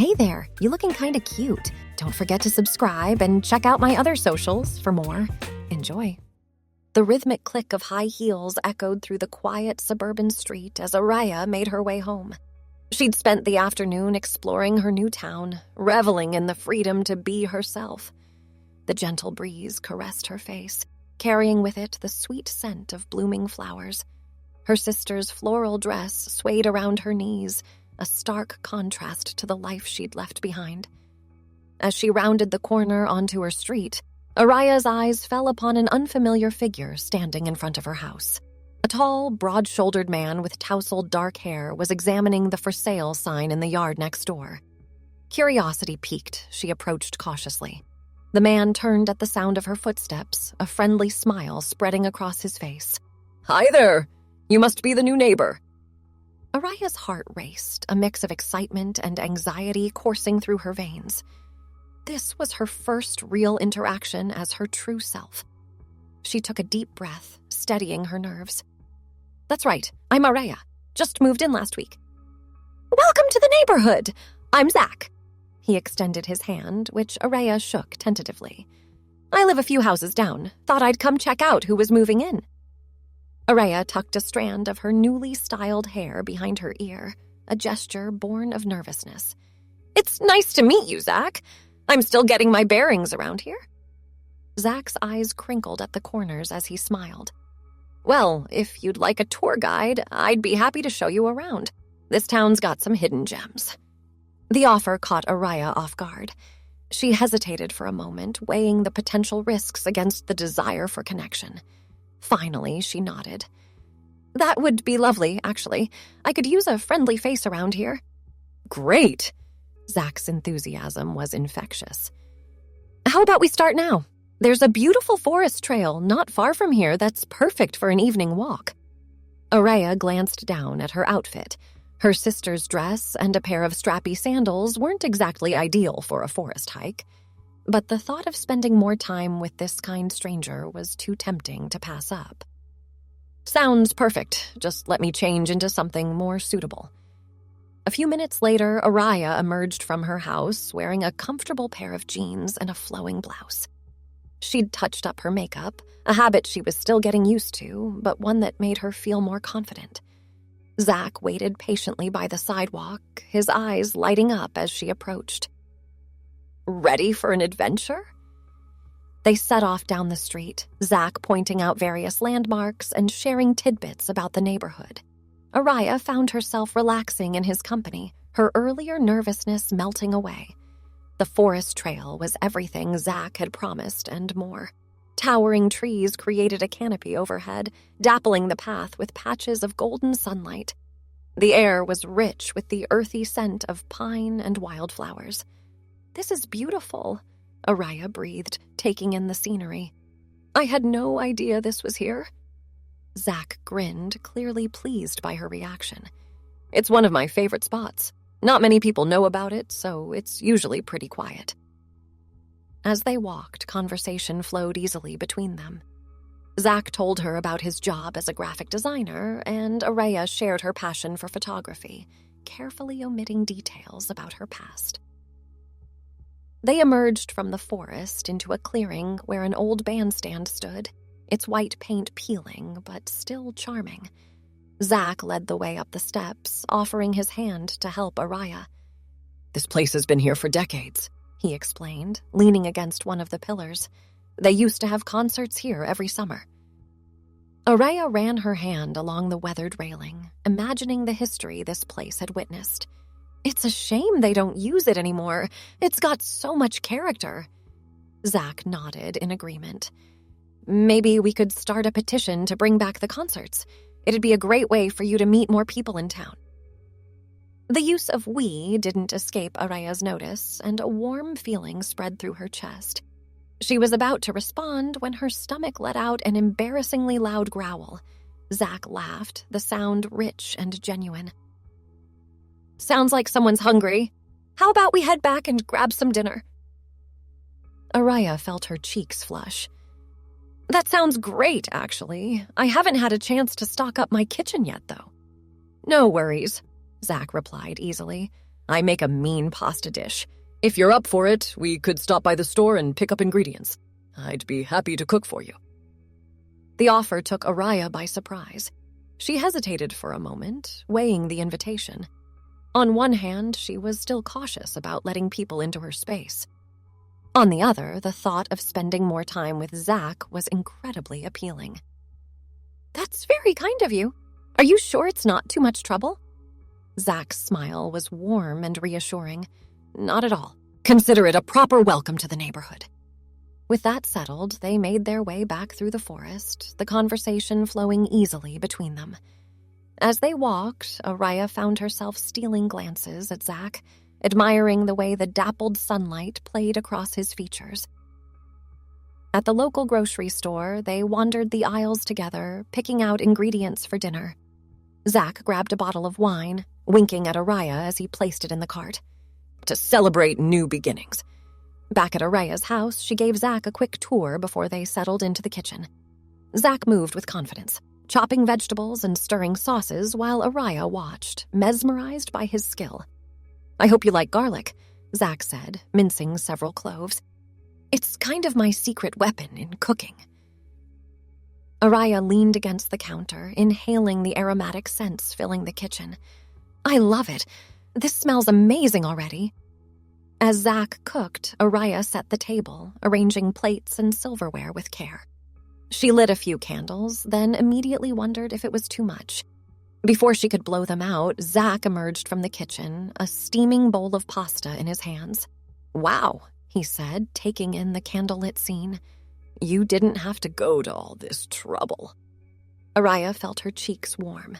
Hey there, you looking kinda cute. Don't forget to subscribe and check out my other socials for more. Enjoy. The rhythmic click of high heels echoed through the quiet suburban street as Araya made her way home. She'd spent the afternoon exploring her new town, reveling in the freedom to be herself. The gentle breeze caressed her face, carrying with it the sweet scent of blooming flowers. Her sister's floral dress swayed around her knees, a stark contrast to the life she'd left behind. As she rounded the corner onto her street, Araya's eyes fell upon an unfamiliar figure standing in front of her house. A tall, broad-shouldered man with tousled dark hair was examining the for sale sign in the yard next door. Curiosity piqued, she approached cautiously. The man turned at the sound of her footsteps, a friendly smile spreading across his face. "Hi there! You must be the new neighbor." Araya's heart raced, a mix of excitement and anxiety coursing through her veins. This was her first real interaction as her true self. She took a deep breath, steadying her nerves. "That's right, I'm Araya. Just moved in last week." "Welcome to the neighborhood! I'm Zach." He extended his hand, which Araya shook tentatively. "I live a few houses down. Thought I'd come check out who was moving in." Araya tucked a strand of her newly styled hair behind her ear, a gesture born of nervousness. "It's nice to meet you, Zach. I'm still getting my bearings around here." Zach's eyes crinkled at the corners as he smiled. "Well, if you'd like a tour guide, I'd be happy to show you around. This town's got some hidden gems." The offer caught Araya off guard. She hesitated for a moment, weighing the potential risks against the desire for connection. Finally, she nodded. "That would be lovely, actually. I could use a friendly face around here." "Great!" Zach's enthusiasm was infectious. "How about we start now? There's a beautiful forest trail not far from here that's perfect for an evening walk." Araya glanced down at her outfit. Her sister's dress and a pair of strappy sandals weren't exactly ideal for a forest hike. But the thought of spending more time with this kind stranger was too tempting to pass up. "Sounds perfect. Just let me change into something more suitable." A few minutes later, Araya emerged from her house wearing a comfortable pair of jeans and a flowing blouse. She'd touched up her makeup, a habit she was still getting used to, but one that made her feel more confident. Zach waited patiently by the sidewalk, his eyes lighting up as she approached. "Ready for an adventure?" They set off down the street, Zach pointing out various landmarks and sharing tidbits about the neighborhood. Araya found herself relaxing in his company, her earlier nervousness melting away. The forest trail was everything Zach had promised and more. Towering trees created a canopy overhead, dappling the path with patches of golden sunlight. The air was rich with the earthy scent of pine and wildflowers. "This is beautiful," Araya breathed, taking in the scenery. "I had no idea this was here." Zach grinned, clearly pleased by her reaction. "It's one of my favorite spots. Not many people know about it, so it's usually pretty quiet." As they walked, conversation flowed easily between them. Zach told her about his job as a graphic designer, and Araya shared her passion for photography, carefully omitting details about her past. They emerged from the forest into a clearing where an old bandstand stood, its white paint peeling but still charming. Zach led the way up the steps, offering his hand to help Araya. "This place has been here for decades," he explained, leaning against one of the pillars. "They used to have concerts here every summer." Araya ran her hand along the weathered railing, imagining the history this place had witnessed. "It's a shame they don't use it anymore. It's got so much character." Zach nodded in agreement. "Maybe we could start a petition to bring back the concerts. It'd be a great way for you to meet more people in town." The use of "we" didn't escape Araya's notice, and a warm feeling spread through her chest. She was about to respond when her stomach let out an embarrassingly loud growl. Zach laughed, the sound rich and genuine. "Sounds like someone's hungry. How about we head back and grab some dinner?" Araya felt her cheeks flush. "That sounds great, actually. I haven't had a chance to stock up my kitchen yet, though." "No worries," Zach replied easily. I make a mean pasta dish. If you're up for it, we could stop by the store and pick up ingredients. I'd be happy to cook for you." The offer took Araya by surprise. She hesitated for a moment, weighing the invitation. On one hand, she was still cautious about letting people into her space. On the other, the thought of spending more time with Zach was incredibly appealing. "That's very kind of you. Are you sure it's not too much trouble?" Zach's smile was warm and reassuring. "Not at all. Consider it a proper welcome to the neighborhood." With that settled, they made their way back through the forest, the conversation flowing easily between them. As they walked, Araya found herself stealing glances at Zach, admiring the way the dappled sunlight played across his features. At the local grocery store, they wandered the aisles together, picking out ingredients for dinner. Zach grabbed a bottle of wine, winking at Araya as he placed it in the cart. "To celebrate new beginnings." Back at Araya's house, she gave Zach a quick tour before they settled into the kitchen. Zach moved with confidence, chopping vegetables and stirring sauces while Araya watched, mesmerized by his skill. "I hope you like garlic," Zach said, mincing several cloves. "It's kind of my secret weapon in cooking." Araya leaned against the counter, inhaling the aromatic scents filling the kitchen. "I love it. This smells amazing already." As Zach cooked, Araya set the table, arranging plates and silverware with care. She lit a few candles, then immediately wondered if it was too much. Before she could blow them out, Zach emerged from the kitchen, a steaming bowl of pasta in his hands. "Wow," he said, taking in the candlelit scene. "You didn't have to go to all this trouble." Araya felt her cheeks warm.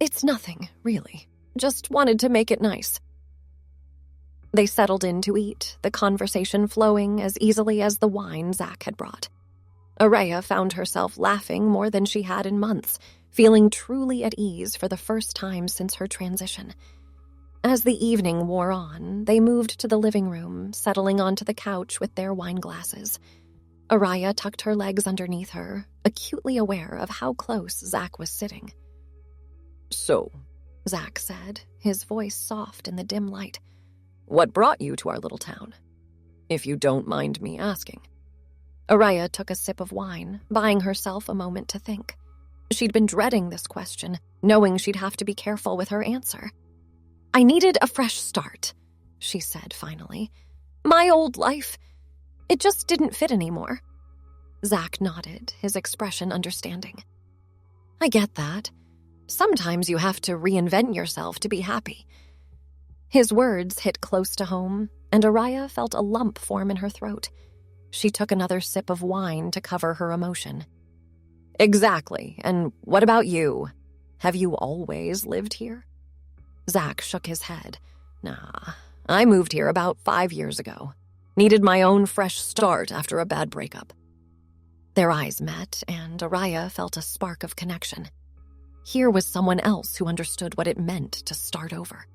"It's nothing, really. Just wanted to make it nice." They settled in to eat, the conversation flowing as easily as the wine Zach had brought. Araya found herself laughing more than she had in months, feeling truly at ease for the first time since her transition. As the evening wore on, they moved to the living room, settling onto the couch with their wine glasses. Araya tucked her legs underneath her, acutely aware of how close Zach was sitting. "So," Zach said, his voice soft in the dim light, "what brought you to our little town? If you don't mind me asking." Araya took a sip of wine, buying herself a moment to think. She'd been dreading this question, knowing she'd have to be careful with her answer. "I needed a fresh start," she said finally. "My old life, it just didn't fit anymore." Zach nodded, his expression understanding. "I get that. Sometimes you have to reinvent yourself to be happy." His words hit close to home, and Araya felt a lump form in her throat. She took another sip of wine to cover her emotion. "Exactly, and what about you? Have you always lived here?" Zach shook his head. "Nah, I moved here about 5 years ago. Needed my own fresh start after a bad breakup." Their eyes met, and Araya felt a spark of connection. Here was someone else who understood what it meant to start over.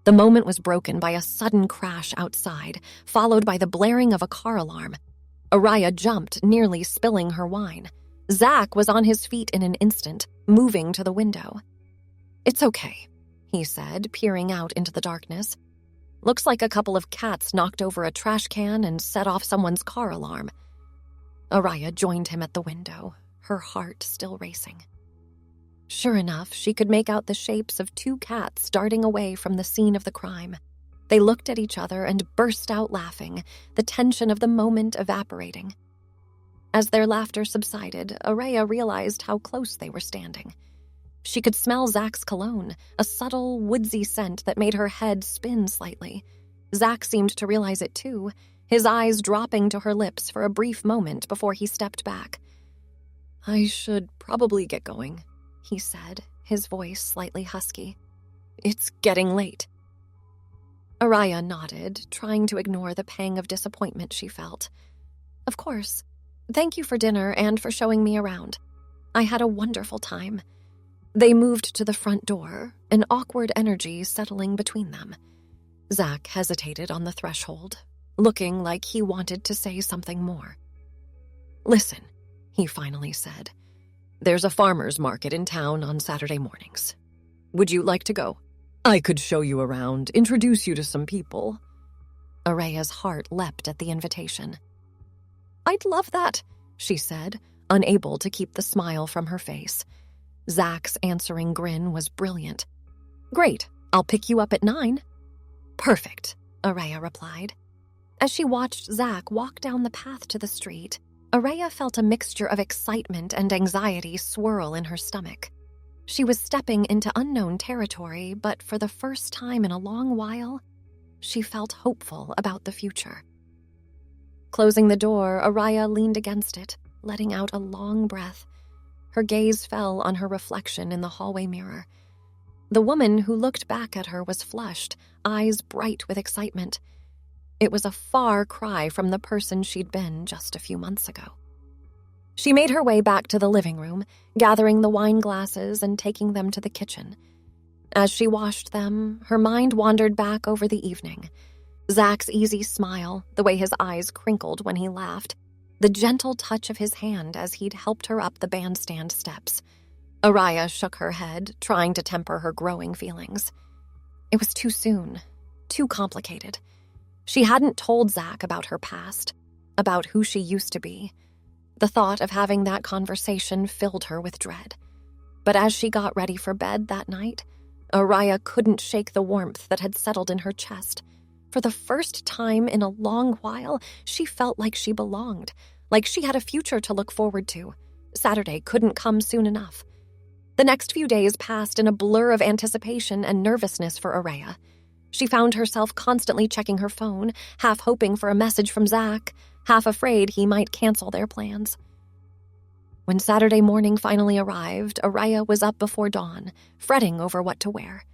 The moment was broken by a sudden crash outside, followed by the blaring of a car alarm. Araya jumped, nearly spilling her wine. Zach was on his feet in an instant, moving to the window. "It's okay," he said, peering out into the darkness. "Looks like a couple of cats knocked over a trash can and set off someone's car alarm." Araya joined him at the window, her heart still racing. Sure enough, she could make out the shapes of 2 cats darting away from the scene of the crime. They looked at each other and burst out laughing, the tension of the moment evaporating. As their laughter subsided, Araya realized how close they were standing. She could smell Zach's cologne, a subtle, woodsy scent that made her head spin slightly. Zach seemed to realize it too, his eyes dropping to her lips for a brief moment before he stepped back. "I should probably get going," he said, his voice slightly husky. "It's getting late." Araya nodded, trying to ignore the pang of disappointment she felt. "Of course. Thank you for dinner and for showing me around. I had a wonderful time." They moved to the front door, an awkward energy settling between them. Zach hesitated on the threshold, looking like he wanted to say something more. "Listen," he finally said. "There's a farmer's market in town on Saturday mornings. Would you like to go?" I could show you around, introduce you to some people. Araya's heart leapt at the invitation. I'd love that, she said, unable to keep the smile from her face. Zach's answering grin was brilliant. Great, I'll pick you up at 9. Perfect, Araya replied. As she watched Zach walk down the path to the street, Araya felt a mixture of excitement and anxiety swirl in her stomach. She was stepping into unknown territory, but for the first time in a long while, she felt hopeful about the future. Closing the door, Araya leaned against it, letting out a long breath. Her gaze fell on her reflection in the hallway mirror. The woman who looked back at her was flushed, eyes bright with excitement. It was a far cry from the person she'd been just a few months ago. She made her way back to the living room, gathering the wine glasses and taking them to the kitchen. As she washed them, her mind wandered back over the evening. Zach's easy smile, the way his eyes crinkled when he laughed, the gentle touch of his hand as he'd helped her up the bandstand steps. Araya shook her head, trying to temper her growing feelings. It was too soon, too complicated. She hadn't told Zach about her past, about who she used to be. The thought of having that conversation filled her with dread. But as she got ready for bed that night, Araya couldn't shake the warmth that had settled in her chest. For the first time in a long while, she felt like she belonged, like she had a future to look forward to. Saturday couldn't come soon enough. The next few days passed in a blur of anticipation and nervousness for Araya. She found herself constantly checking her phone, half hoping for a message from Zach, half afraid he might cancel their plans. When Saturday morning finally arrived, Araya was up before dawn, fretting over what to wear.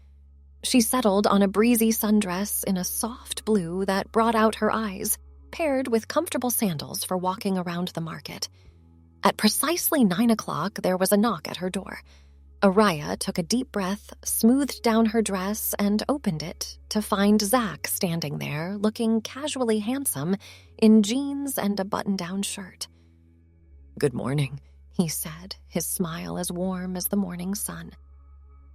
She settled on a breezy sundress in a soft blue that brought out her eyes, paired with comfortable sandals for walking around the market. At precisely 9 o'clock, there was a knock at her door. Araya took a deep breath, smoothed down her dress, and opened it to find Zach standing there, looking casually handsome in jeans and a button-down shirt. Good morning, he said, his smile as warm as the morning sun.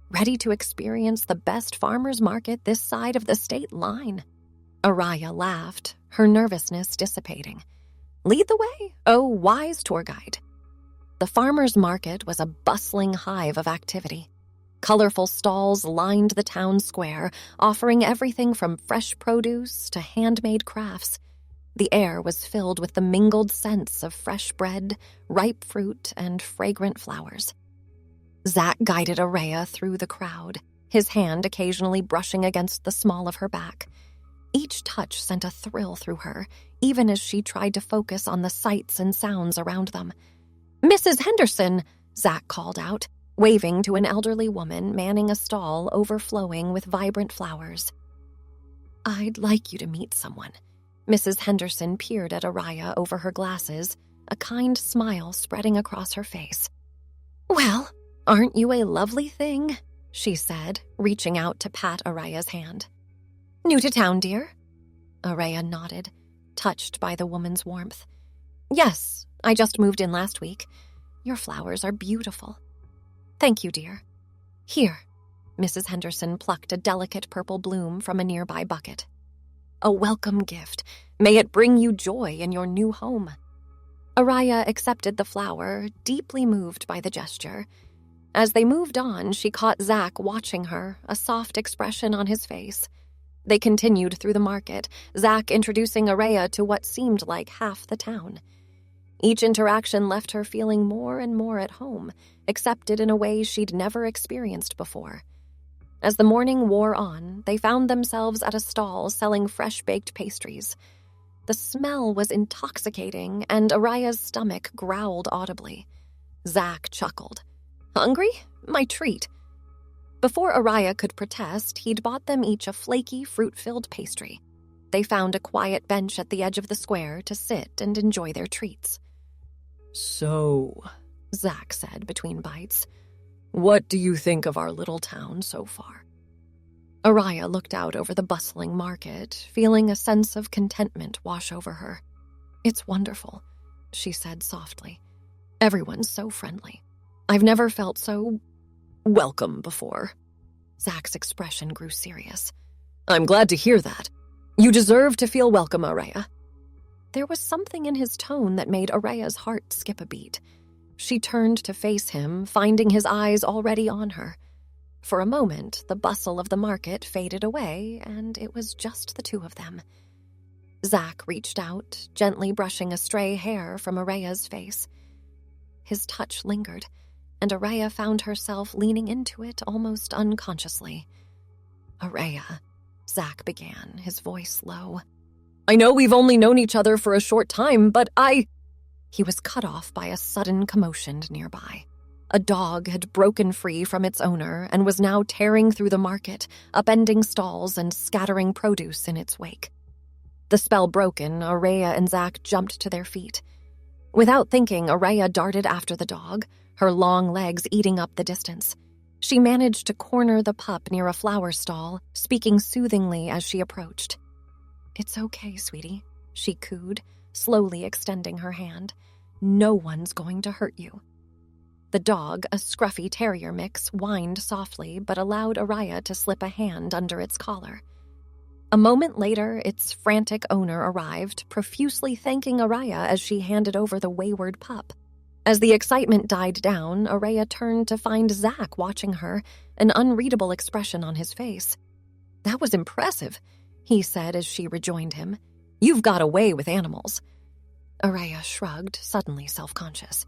Ready to experience the best farmer's market this side of the state line? Araya laughed, her nervousness dissipating. Lead the way, oh wise tour guide. The farmer's market was a bustling hive of activity. Colorful stalls lined the town square, offering everything from fresh produce to handmade crafts. The air was filled with the mingled scents of fresh bread, ripe fruit, and fragrant flowers. Zach guided Araya through the crowd, his hand occasionally brushing against the small of her back. Each touch sent a thrill through her, even as she tried to focus on the sights and sounds around them. Mrs. Henderson, Zach called out, waving to an elderly woman manning a stall overflowing with vibrant flowers. I'd like you to meet someone. Mrs. Henderson peered at Araya over her glasses, a kind smile spreading across her face. Well, aren't you a lovely thing? She said, reaching out to pat Araya's hand. New to town, dear? Araya nodded, touched by the woman's warmth. Yes, I just moved in last week. Your flowers are beautiful. Thank you, dear. Here. Mrs. Henderson plucked a delicate purple bloom from a nearby bucket. A welcome gift. May it bring you joy in your new home. Araya accepted the flower, deeply moved by the gesture. As they moved on, she caught Zach watching her, a soft expression on his face. They continued through the market, Zach introducing Araya to what seemed like half the town. Each interaction left her feeling more and more at home, accepted in a way she'd never experienced before. As the morning wore on, they found themselves at a stall selling fresh-baked pastries. The smell was intoxicating, and Araya's stomach growled audibly. Zach chuckled. Hungry? My treat. Before Araya could protest, he'd bought them each a flaky, fruit-filled pastry. They found a quiet bench at the edge of the square to sit and enjoy their treats. So, Zach said between bites, what do you think of our little town so far? Araya looked out over the bustling market, feeling a sense of contentment wash over her. It's wonderful, she said softly. Everyone's so friendly. I've never felt so welcome before. Zach's expression grew serious. I'm glad to hear that. You deserve to feel welcome, Araya. There was something in his tone that made Araya's heart skip a beat. She turned to face him, finding his eyes already on her. For a moment, the bustle of the market faded away, and it was just the two of them. Zach reached out, gently brushing a stray hair from Araya's face. His touch lingered, and Araya found herself leaning into it almost unconsciously. Araya, Zach began, his voice low. I know we've only known each other for a short time, but He was cut off by a sudden commotion nearby. A dog had broken free from its owner and was now tearing through the market, upending stalls and scattering produce in its wake. The spell broken, Araya and Zach jumped to their feet. Without thinking, Araya darted after the dog, her long legs eating up the distance. She managed to corner the pup near a flower stall, speaking soothingly as she approached. "It's okay, sweetie," she cooed, slowly extending her hand. "No one's going to hurt you." The dog, a scruffy terrier mix, whined softly but allowed Araya to slip a hand under its collar. A moment later, its frantic owner arrived, profusely thanking Araya as she handed over the wayward pup. As the excitement died down, Araya turned to find Zach watching her, an unreadable expression on his face. That was impressive, he said as she rejoined him. You've got away with animals. Araya shrugged, suddenly self-conscious.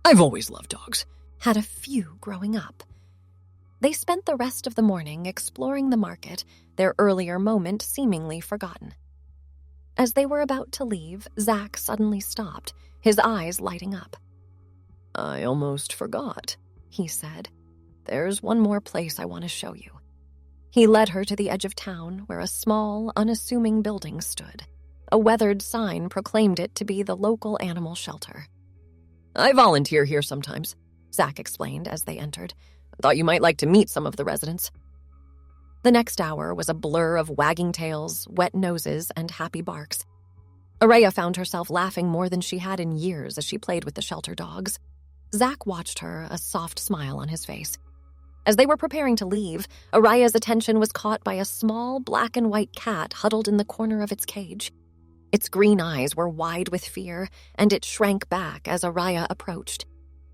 I've always loved dogs. Had a few growing up. They spent the rest of the morning exploring the market, their earlier moment seemingly forgotten. As they were about to leave, Zach suddenly stopped, his eyes lighting up. I almost forgot, he said. There's one more place I want to show you. He led her to the edge of town where a small, unassuming building stood. A weathered sign proclaimed it to be the local animal shelter. I volunteer here sometimes, Zach explained as they entered. Thought you might like to meet some of the residents. The next hour was a blur of wagging tails, wet noses, and happy barks. Araya found herself laughing more than she had in years as she played with the shelter dogs. Zach watched her, a soft smile on his face. As they were preparing to leave, Araya's attention was caught by a small black and white cat huddled in the corner of its cage. Its green eyes were wide with fear, and it shrank back as Araya approached.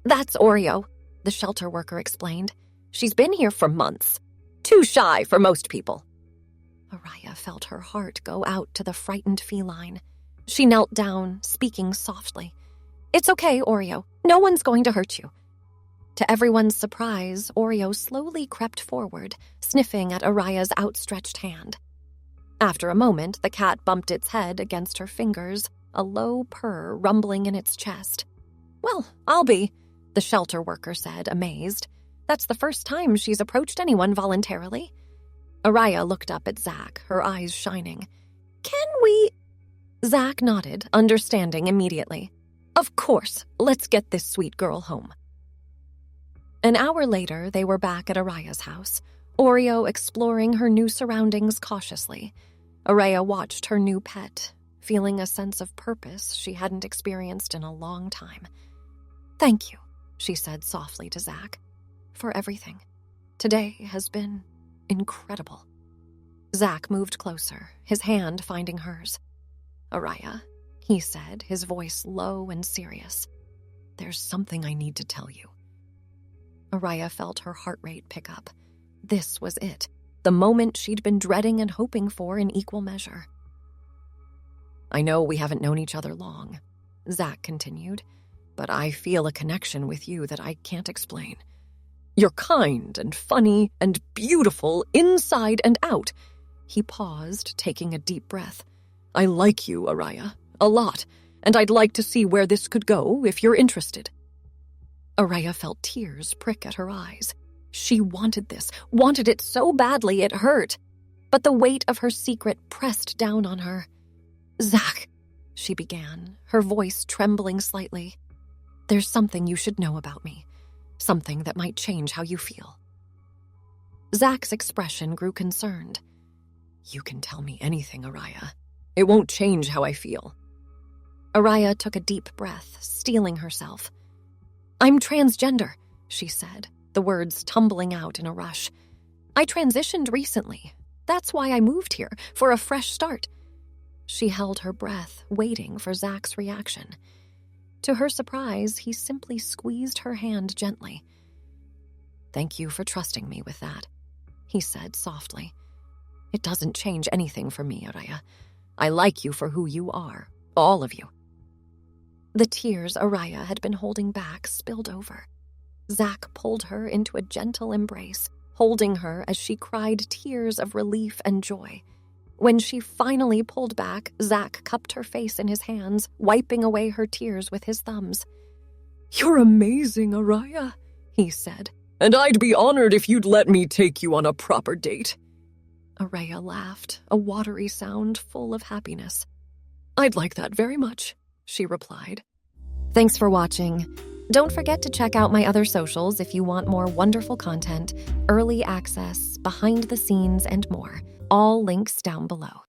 "That's Oreo," the shelter worker explained. "She's been here for months. Too shy for most people." Araya felt her heart go out to the frightened feline. She knelt down, speaking softly. "It's okay, Oreo. No one's going to hurt you." To everyone's surprise, Oreo slowly crept forward, sniffing at Araya's outstretched hand. After a moment, the cat bumped its head against her fingers, a low purr rumbling in its chest. "Well, I'll be," the shelter worker said, amazed. "That's the first time she's approached anyone voluntarily." Araya looked up at Zach, her eyes shining. "Can we—" Zach nodded, understanding immediately. "Of course, let's get this sweet girl home." An hour later, they were back at Araya's house, Oreo exploring her new surroundings cautiously. Araya watched her new pet, feeling a sense of purpose she hadn't experienced in a long time. "Thank you," she said softly to Zach, "for everything. Today has been incredible." Zach moved closer, his hand finding hers. "Araya," he said, his voice low and serious. "There's something I need to tell you." Araya felt her heart rate pick up. This was it, the moment she'd been dreading and hoping for in equal measure. "I know we haven't known each other long," Zach continued, "but I feel a connection with you that I can't explain. You're kind and funny and beautiful inside and out." He paused, taking a deep breath. "I like you, Araya, a lot, and I'd like to see where this could go if you're interested." Araya felt tears prick at her eyes. She wanted this, wanted it so badly it hurt. But the weight of her secret pressed down on her. "Zach," she began, her voice trembling slightly. "There's something you should know about me. Something that might change how you feel." Zach's expression grew concerned. "You can tell me anything, Araya. It won't change how I feel." Araya took a deep breath, steeling herself. "I'm transgender," she said, the words tumbling out in a rush. I transitioned recently. That's why I moved here, for a fresh start. She held her breath, waiting for Zach's reaction. To her surprise, he simply squeezed her hand gently. "Thank you for trusting me with that," he said softly. "It doesn't change anything for me, Araya. I like you for who you are, all of you." The tears Araya had been holding back spilled over. Zach pulled her into a gentle embrace, holding her as she cried tears of relief and joy. When she finally pulled back, Zach cupped her face in his hands, wiping away her tears with his thumbs. "You're amazing, Araya," he said. "And I'd be honored if you'd let me take you on a proper date." Araya laughed, a watery sound full of happiness. "I'd like that very much," she replied. Thanks for watching. Don't forget to check out my other socials if you want more wonderful content, early access, behind the scenes, and more. All links down below.